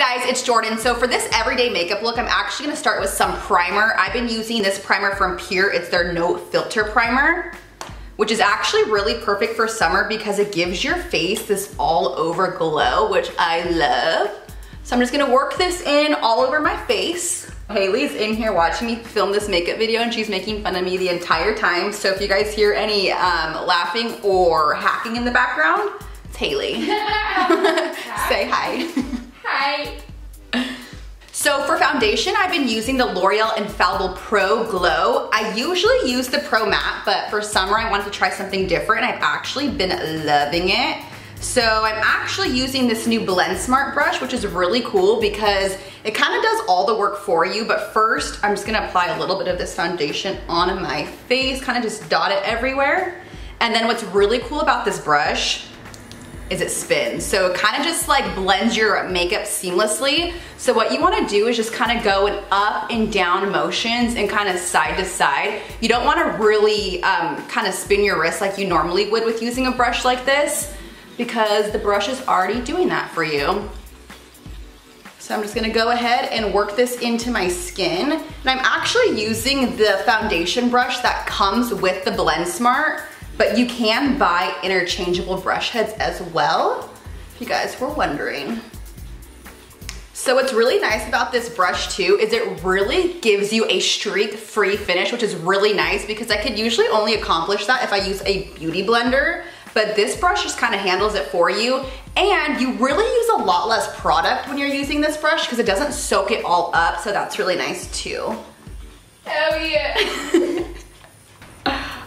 guys, it's Jordan. So for this everyday makeup look, I'm actually gonna start with some primer. I've been using this primer from Pure. It's their No Filter Primer, which is actually really perfect for summer because it gives your face this all over glow, which I love. So I'm just gonna work this in all over my face. Haley's in here watching me film this makeup video and she's making fun of me the entire time. So if you guys hear any laughing or hacking in the background, it's Haley. Say hi. Hi. So for foundation, I've been using the L'Oreal Infallible Pro Glow. I usually use the Pro Matte, but for summer I wanted to try something different. I've actually been loving it. So I'm actually using this new Blend Smart brush, which is really cool because it kind of does all the work for you. But first, I'm just gonna apply a little bit of this foundation on my face, kind of just dot it everywhere. And then what's really cool about this brush is it spins. So it kind of just like blends your makeup seamlessly. So what you wanna do is just kind of go in up and down motions and kind of side to side. You don't wanna really kind of spin your wrist like you normally would with using a brush like this, because the brush is already doing that for you. So I'm just gonna go ahead and work this into my skin. And I'm actually using the foundation brush that comes with the Blend Smart, but you can buy interchangeable brush heads as well, if you guys were wondering. So what's really nice about this brush too is it really gives you a streak-free finish, which is really nice because I could usually only accomplish that if I use a beauty blender. But this brush just kind of handles it for you. And you really use a lot less product when you're using this brush because it doesn't soak it all up, so that's really nice too. Hell yeah.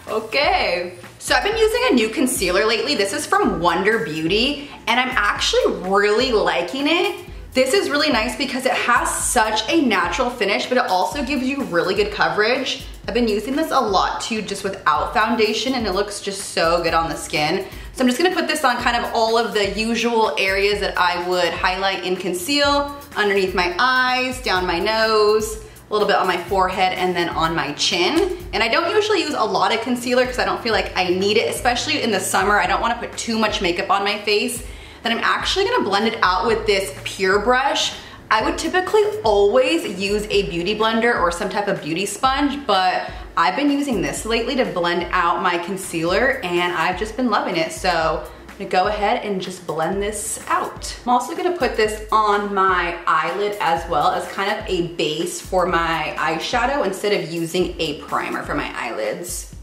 Okay. So I've been using a new concealer lately. This is from Wonder Beauty, and I'm actually really liking it. This is really nice because it has such a natural finish, but it also gives you really good coverage. I've been using this a lot too, just without foundation, and it looks just so good on the skin. So I'm just gonna put this on kind of all of the usual areas that I would highlight and conceal, underneath my eyes, down my nose, a little bit on my forehead, and then on my chin. And I don't usually use a lot of concealer because I don't feel like I need it, especially in the summer. I don't wanna put too much makeup on my face. Then I'm actually gonna blend it out with this Pure brush. I would typically always use a beauty blender or some type of beauty sponge, but I've been using this lately to blend out my concealer and I've just been loving it. So I'm gonna go ahead and just blend this out. I'm also gonna put this on my eyelid as well as kind of a base for my eyeshadow instead of using a primer for my eyelids.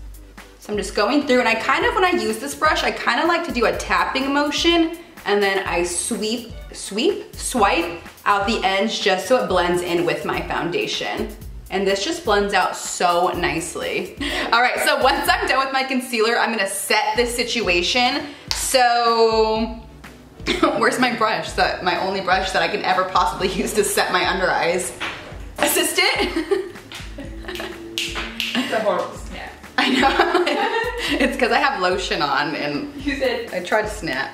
So I'm just going through, and I kind of, when I use this brush, I kind of like to do a tapping motion and then I swipe out the ends just so it blends in with my foundation. And this just blends out so nicely. All right, so once I'm done with my concealer, I'm gonna set this situation. So, where's my brush? My only brush that I can ever possibly use to set my under eyes. Assistant? It's a horrible snap. I know. It's because I have lotion on and I tried to snap.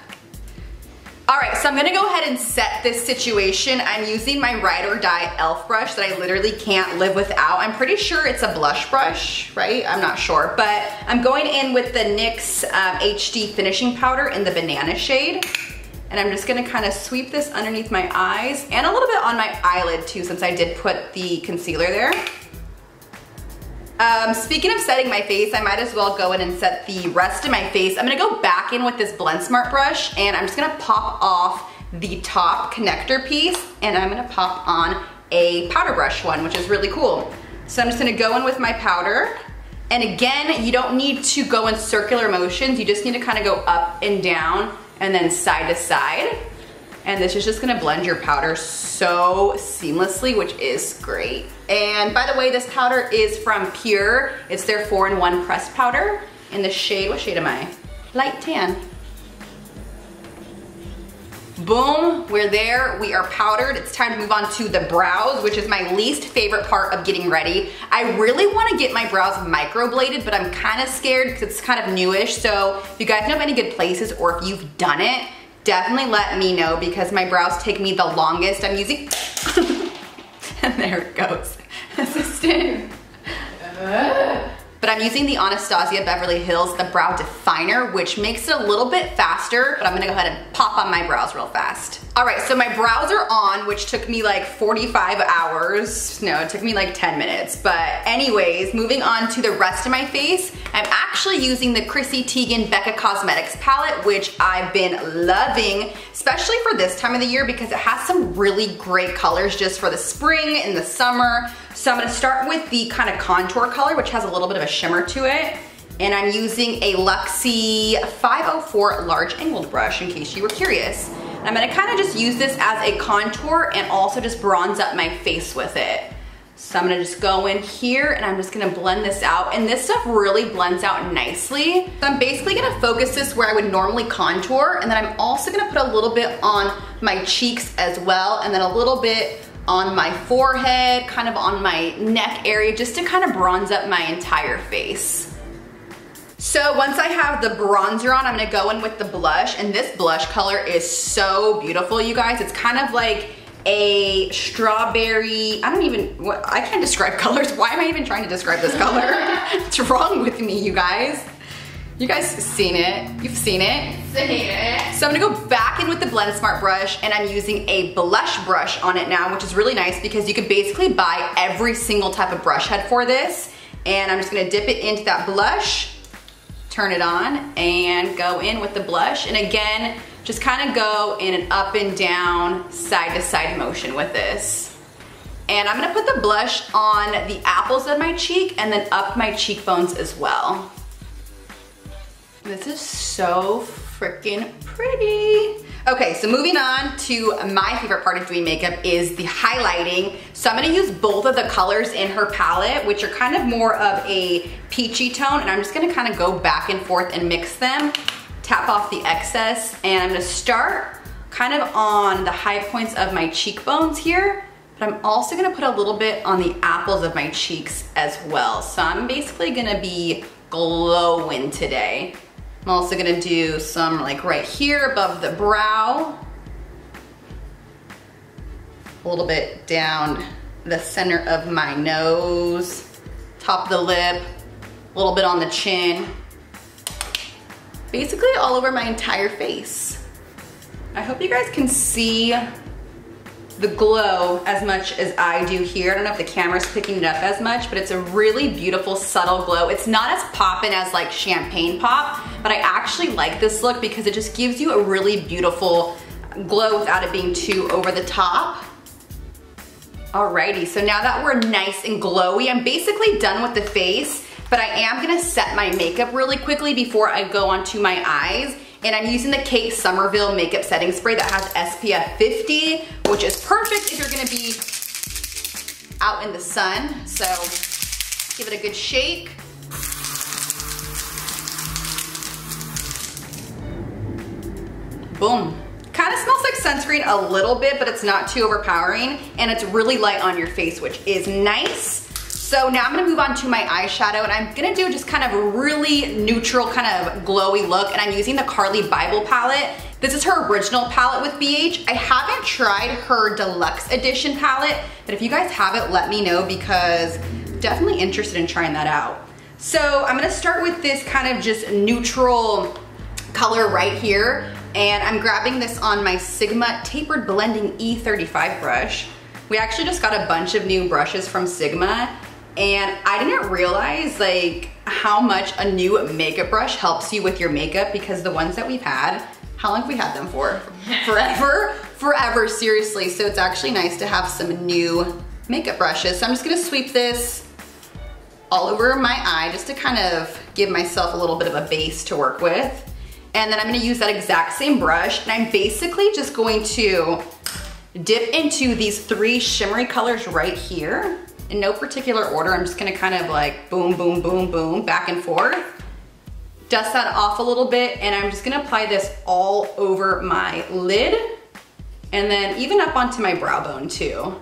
All right, so I'm gonna go ahead and set this situation. I'm using my Ride or Die e.l.f. brush that I literally can't live without. I'm pretty sure it's a blush brush, right? I'm not sure, but I'm going in with the NYX HD finishing powder in the banana shade. And I'm just gonna kind of sweep this underneath my eyes and a little bit on my eyelid too, since I did put the concealer there. Speaking of setting my face, I might as well go in and set the rest of my face. I'm gonna go back in with this Blend Smart brush and I'm just gonna pop off the top connector piece and I'm gonna pop on a powder brush one, which is really cool. So I'm just gonna go in with my powder. And again, you don't need to go in circular motions. You just need to kind of go up and down and then side to side. And this is just gonna blend your powder so seamlessly, which is great. And by the way, this powder is from Pure. It's their 4-in-1 pressed powder in the shade, what shade am I? Light tan. Boom, we're there, we are powdered. It's time to move on to the brows, which is my least favorite part of getting ready. I really wanna get my brows microbladed, but I'm kinda scared because it's kind of newish. So if you guys know of any good places or if you've done it, definitely let me know because my brows take me the longest. I'm using, and there it goes, assistant. But I'm using the Anastasia Beverly Hills, the Brow Definer, which makes it a little bit faster, but I'm gonna go ahead and pop on my brows real fast. All right, so my brows are on, which took me like 45 hours. No, it took me like 10 minutes. But anyways, moving on to the rest of my face, I'm actually using the Chrissy Teigen Becca Cosmetics palette, which I've been loving, especially for this time of the year because it has some really great colors just for the spring and the summer. So I'm gonna start with the kind of contour color, which has a little bit of a shimmer to it. And I'm using a Luxie 504 large angled brush in case you were curious. I'm gonna kind of just use this as a contour and also just bronze up my face with it. So I'm gonna just go in here and I'm just gonna blend this out. And this stuff really blends out nicely. So I'm basically gonna focus this where I would normally contour, and then I'm also gonna put a little bit on my cheeks as well, and then a little bit on my forehead, kind of on my neck area, just to kind of bronze up my entire face. So once I have the bronzer on, I'm gonna go in with the blush, and this blush color is so beautiful, you guys. It's kind of like a strawberry, I can't describe colors. Why am I even trying to describe this color? What's wrong with me, you guys? You guys seen it, you've seen it. Seen it. So I'm gonna go back in with the Blend Smart brush, and I'm using a blush brush on it now, which is really nice because you could basically buy every single type of brush head for this. And I'm just gonna dip it into that blush, turn it on, and go in with the blush. And again, just kind of go in an up and down, side to side motion with this. And I'm gonna put the blush on the apples of my cheek and then up my cheekbones as well. This is so freaking pretty. Okay, so moving on to my favorite part of doing makeup is the highlighting. So I'm gonna use both of the colors in her palette, which are kind of more of a peachy tone, and I'm just gonna kind of go back and forth and mix them, tap off the excess, and I'm gonna start kind of on the high points of my cheekbones here, but I'm also gonna put a little bit on the apples of my cheeks as well. So I'm basically gonna be glowing today. I'm also gonna do some like right here above the brow, a little bit down the center of my nose, top of the lip, a little bit on the chin, basically all over my entire face. I hope you guys can see the glow as much as I do here. I don't know if the camera's picking it up as much, but it's a really beautiful, subtle glow. It's not as poppin' as like champagne pop, but I actually like this look because it just gives you a really beautiful glow without it being too over the top. Alrighty, so now that we're nice and glowy, I'm basically done with the face, but I am gonna set my makeup really quickly before I go onto my eyes. And I'm using the Kate Somerville makeup setting spray that has SPF 50, which is perfect if you're gonna be out in the sun. So give it a good shake. Boom. Kind of smells like sunscreen a little bit, but it's not too overpowering, and it's really light on your face, which is nice. So now I'm gonna move on to my eyeshadow, and I'm gonna do just kind of a really neutral, kind of glowy look, and I'm using the Carly Bible palette. This is her original palette with BH. I haven't tried her deluxe edition palette, but if you guys have it, let me know because I'm definitely interested in trying that out. So I'm gonna start with this kind of just neutral color right here, and I'm grabbing this on my Sigma Tapered Blending E35 brush. We actually just got a bunch of new brushes from Sigma, and I didn't realize like how much a new makeup brush helps you with your makeup, because the ones that we've had, how long have we had them for? Forever, seriously. So it's actually nice to have some new makeup brushes. So I'm just gonna sweep this all over my eye just to kind of give myself a little bit of a base to work with. And then I'm gonna use that exact same brush, and I'm basically just going to dip into these three shimmery colors right here. In no particular order, I'm just gonna kind of like boom, boom, boom, boom, back and forth. Dust that off a little bit, and I'm just gonna apply this all over my lid, and then even up onto my brow bone too.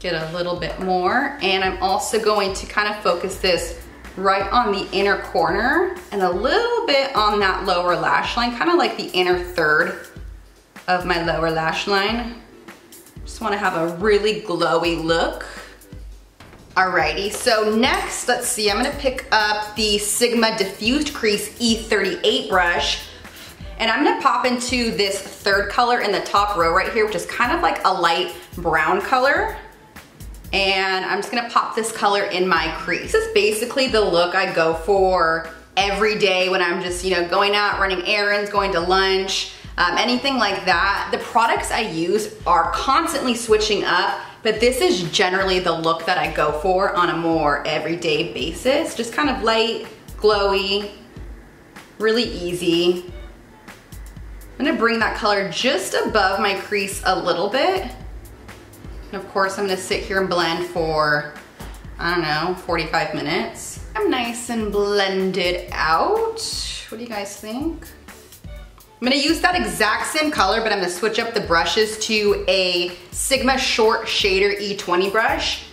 Get a little bit more, and I'm also going to kind of focus this right on the inner corner and a little bit on that lower lash line, kind of like the inner third of my lower lash line. Just want to have a really glowy look. Alrighty, so next, let's see, I'm gonna pick up the Sigma Diffused Crease E38 brush, and I'm gonna pop into this third color in the top row right here, which is kind of like a light brown color. And I'm just gonna pop this color in my crease. This is basically the look I go for every day when I'm just, going out, running errands, going to lunch, anything like that. The products I use are constantly switching up, but this is generally the look that I go for on a more everyday basis. Just kind of light, glowy, really easy. I'm gonna bring that color just above my crease a little bit. And of course, I'm gonna sit here and blend for, I don't know, 45 minutes. I'm nice and blended out. What do you guys think? I'm gonna use that exact same color, but I'm gonna switch up the brushes to a Sigma Short Shader E20 brush.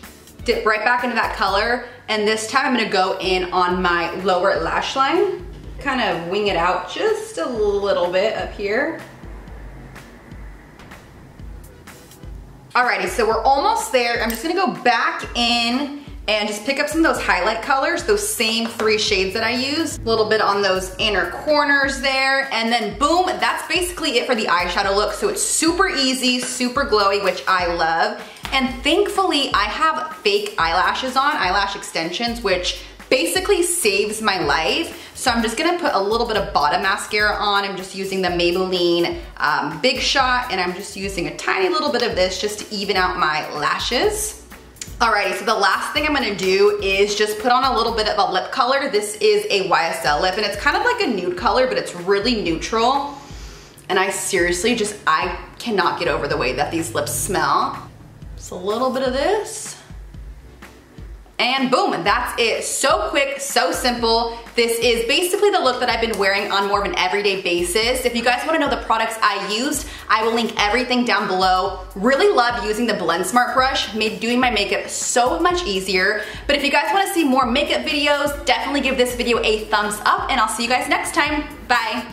Dip right back into that color, and this time I'm gonna go in on my lower lash line. Kind of wing it out just a little bit up here. Alrighty, so we're almost there. I'm just gonna go back in and just pick up some of those highlight colors, those same 3 shades that I used. A little bit on those inner corners there, and then boom, that's basically it for the eyeshadow look. So it's super easy, super glowy, which I love. And thankfully, I have fake eyelashes on, eyelash extensions, which basically saves my life. So I'm just gonna put a little bit of bottom mascara on. I'm just using the Maybelline Big Shot, and I'm just using a tiny little bit of this just to even out my lashes. Alrighty, so the last thing I'm gonna do is just put on a little bit of a lip color. This is a YSL lip, and it's kind of like a nude color, but it's really neutral. And I seriously I cannot get over the way that these lips smell. Just a little bit of this. And boom, that's it. So quick, so simple. This is basically the look that I've been wearing on more of an everyday basis. If you guys wanna know the products I used, I will link everything down below. Really love using the Blend Smart brush, made doing my makeup so much easier. But if you guys wanna see more makeup videos, definitely give this video a thumbs up, and I'll see you guys next time. Bye.